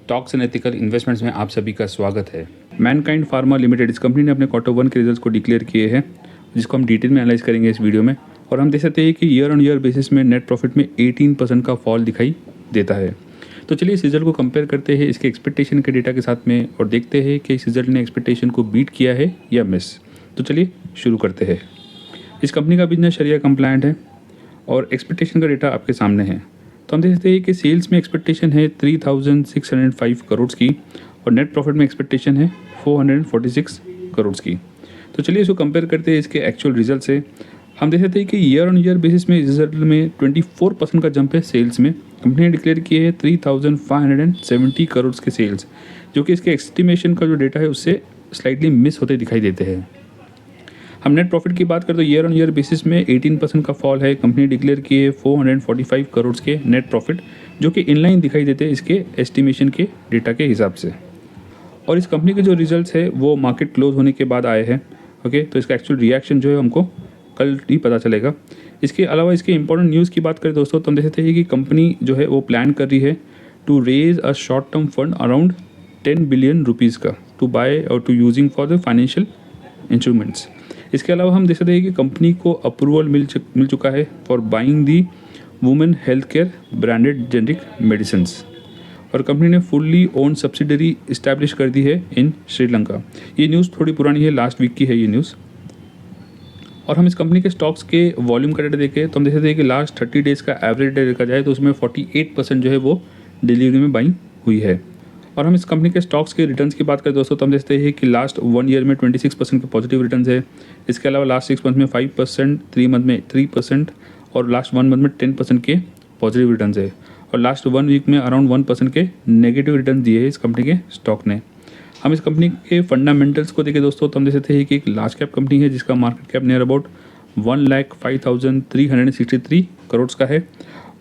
Stocks and ethical investments में आप सभी का स्वागत है। मैनकाइंड फार्मा लिमिटेड इस कंपनी ने अपने Q1 के रिजल्ट्स को डिक्लेयर किए हैं, जिसको हम डिटेल में एनालाइज करेंगे इस वीडियो में। और हम देख सकते हैं कि ईयर ऑन ईयर बेसिस में नेट प्रॉफिट में 18% का फॉल दिखाई देता है। तो चलिए इस रिजल्ट को कंपेयर करते हैं इसके एक्सपेक्टेशन के डेटा के साथ में और देखते हैं कि इस रिजल्ट ने एक्सपेक्टेशन को बीट किया है या मिस। तो चलिए शुरू करते हैं। इस कंपनी का बिजनेस शरिया कंप्लायंट है और एक्सपेक्टेशन का डेटा आपके सामने है। तो हम देख सकते हैं कि सेल्स में एक्सपेक्टेशन है 3605 करोड़ की और नेट प्रॉफिट में एक्सपेक्टेशन है 446 करोड़ की। तो चलिए इसको कंपेयर करते हैं इसके एक्चुअल रिजल्ट से। हम देख सकते हैं कि ईयर ऑन ईयर बेसिस में रिजल्ट में 24% का जंप है सेल्स में। कंपनी ने डिक्लेयर किए हैं 3570 करोड़ के सेल्स, जो कि इसके एस्टिमेशन का जो डेटा है उससे स्लाइटली मिस होते दिखाई देते हैं। हम नेट प्रॉफिट की बात करें तो ईयर ऑन ईयर बेसिस में 18% का फॉल है। कंपनी डिक्लेयर किए 445 करोड़ के नेट प्रॉफिट, जो कि इनलाइन दिखाई देते हैं इसके एस्टिमेशन के डेटा के हिसाब से। और इस कंपनी के जो रिजल्ट्स है वो मार्केट क्लोज होने के बाद आए हैं। ओके, तो इसका एक्चुअल रिएक्शन जो है हमको कल ही पता चलेगा। इसके अलावा इसके इंपॉर्टेंट न्यूज़ की बात करें दोस्तों, तो हम देख सकते हैं कि कंपनी जो है वो प्लान कर रही है to raise a short term fund around 10 billion rupees का टू बाय और to using for the financial instruments. इसके अलावा हम देख सकते हैं कि कंपनी को अप्रूवल मिल चुका है for buying the women health care branded generic medicines. और कंपनी ने फुल्ली ओन सब्सिडरी इस्टेब्लिश कर दी है इन श्रीलंका। ये न्यूज़ थोड़ी पुरानी है, लास्ट वीक की है ये न्यूज़। और हम इस कंपनी के स्टॉक्स के वॉल्यूम का डेटा देखें तो हम देख सकते हैं कि लास्ट 30 डेज़ का एवरेज डेटा देखा जाए तो उसमें 48% जो है वो डिलीवरी में बाइंग हुई है। और हम इस कंपनी के स्टॉक्स के रिटर्न्स की बात करें दोस्तों, तो हम देखते हैं कि लास्ट 1 ईयर में 26% के पॉजिटिव रिटर्न्स है। इसके अलावा लास्ट 6 मंथ में 5%, 3 मंथ में 3% और लास्ट 1 मंथ में 10% के पॉजिटिव रिटर्न्स है। और लास्ट 1 वीक में अराउंड 1% के नेगेटिव रिटर्न दिए हैं इस कंपनी के स्टॉक ने। हम इस कंपनी के फंडामेंटल्स को देखें दोस्तों, तो हम देख सकते हैं कि एक लार्ज कैप कंपनी है जिसका market cap near about 1,05,363 crore का है।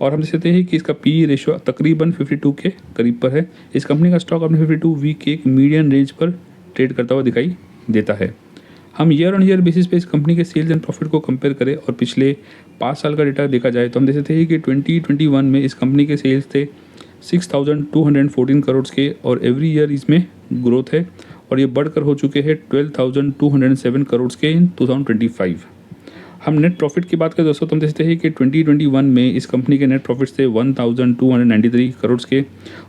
और हम देख सकते हैं कि इसका पी रेशियो तकरीबन 52 के करीब पर है। इस कंपनी का स्टॉक अपने 52 वीक के एक मीडियन रेंज पर ट्रेड करता हुआ दिखाई देता है। हम ईयर ऑन ईयर बेसिस पे इस कंपनी के सेल्स एंड प्रॉफिट को कंपेयर करें और पिछले 5 साल का डेटा देखा जाए तो हम देख सकते हैं कि 2021 में इस कंपनी के सेल्स थे 6,214 करोड़ के और एवरी ईयर इसमें ग्रोथ है और ये बढ़कर हो चुके हैं 12,207 करोड़ के इन 2025। हम नेट प्रॉफिट की बात करें दोस्तों, तो हम देखते हैं कि 2021 में इस कंपनी के नेट प्रॉफिट थे 1,293 करोड़ के।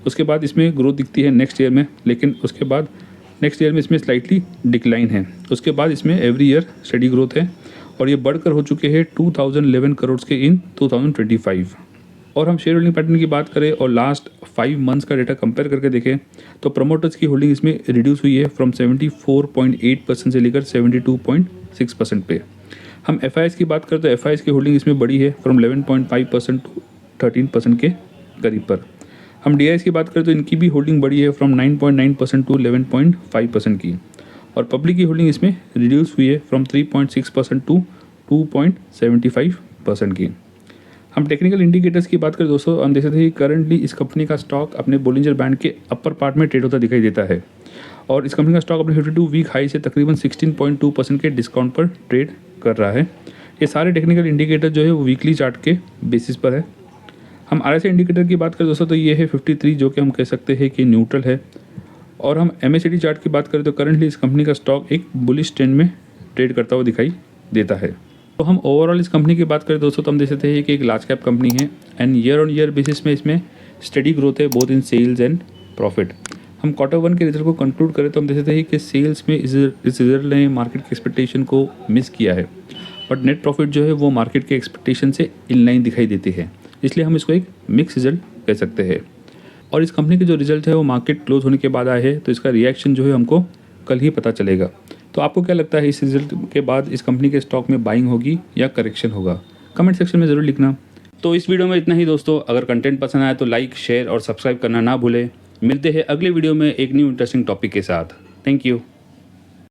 उसके बाद इसमें ग्रोथ दिखती है नेक्स्ट ईयर में, लेकिन उसके बाद नेक्स्ट ईयर में इसमें स्लाइटली डिक्लाइन है। उसके बाद इसमें एवरी ईयर स्टडी ग्रोथ है और ये बढ़कर हो चुके हैं 2,011 करोड़ के इन 2025। और हम शेयर होल्डिंग पैटर्न की बात करें और लास्ट 5 मंथ्स का डेटा कंपेयर करके देखें तो प्रमोटर्स की होल्डिंग इसमें रिड्यूस हुई है फ्रॉम 74.8% से लेकर 72.6% पे। हम FIs की बात करें तो FIs की होल्डिंग इसमें बढ़ी है फ्रॉम 11.5% टू 13% के करीब पर। हम DIs की बात करें तो इनकी भी होल्डिंग बढ़ी है फ्रॉम 9.9% टू 11.5% की। और पब्लिक की होल्डिंग इसमें रिड्यूस हुई है फ्रॉम 3.6% टू 2.75% की। हम टेक्निकल इंडिकेटर्स की बात करें दोस्तों, हम देख सकते हैं कि करंटली इस कंपनी का स्टॉक अपने बोलिंजर बैंड के अपर पार्ट में ट्रेड होता दिखाई देता है और इस कंपनी का स्टॉक अपने 52 वीक हाई से तकरीबन 16.2% के डिस्काउंट पर ट्रेड कर रहा है। ये सारे टेक्निकल इंडिकेटर जो है वो वीकली चार्ट के बेसिस पर है। हम RSI इंडिकेटर की बात करें दोस्तों तो ये है 53, जो कि हम कह सकते हैं कि न्यूट्रल है। और हम MACD चार्ट की बात करें तो करंटली इस कंपनी का स्टॉक एक बुलिश ट्रेंड में ट्रेड करता हुआ दिखाई देता है। तो हम ओवरऑल इस कंपनी की बात करें दोस्तों तो हम देख सकते हैं कि एक लार्ज कैप कंपनी है and year on year basis में इसमें स्टडी ग्रोथ है both in sales and profit. हम Q1 के रिजल्ट को कंक्लूड करें तो हम देख सकते हैं कि सेल्स में इस रिजल्ट ने मार्केट के एक्सपेक्टेशन को मिस किया है, बट नेट प्रॉफिट जो है वो मार्केट के एक्सपेक्टेशन से इनलाइन दिखाई देती है, इसलिए हम इसको एक मिक्स रिजल्ट कह सकते हैं। और इस कंपनी के जो रिजल्ट है वो मार्केट क्लोज होने के बाद आए हैं, तो इसका रिएक्शन जो है हमको कल ही पता चलेगा। तो आपको क्या लगता है इस रिजल्ट के बाद इस कंपनी के स्टॉक में बाइंग होगी या करेक्शन होगा? कमेंट सेक्शन में ज़रूर लिखना। तो इस वीडियो में इतना ही दोस्तों। अगर कंटेंट पसंद आए तो लाइक, शेयर और सब्सक्राइब करना ना भूलें। मिलते हैं अगले वीडियो में एक न्यू इंटरेस्टिंग टॉपिक के साथ। Thank you.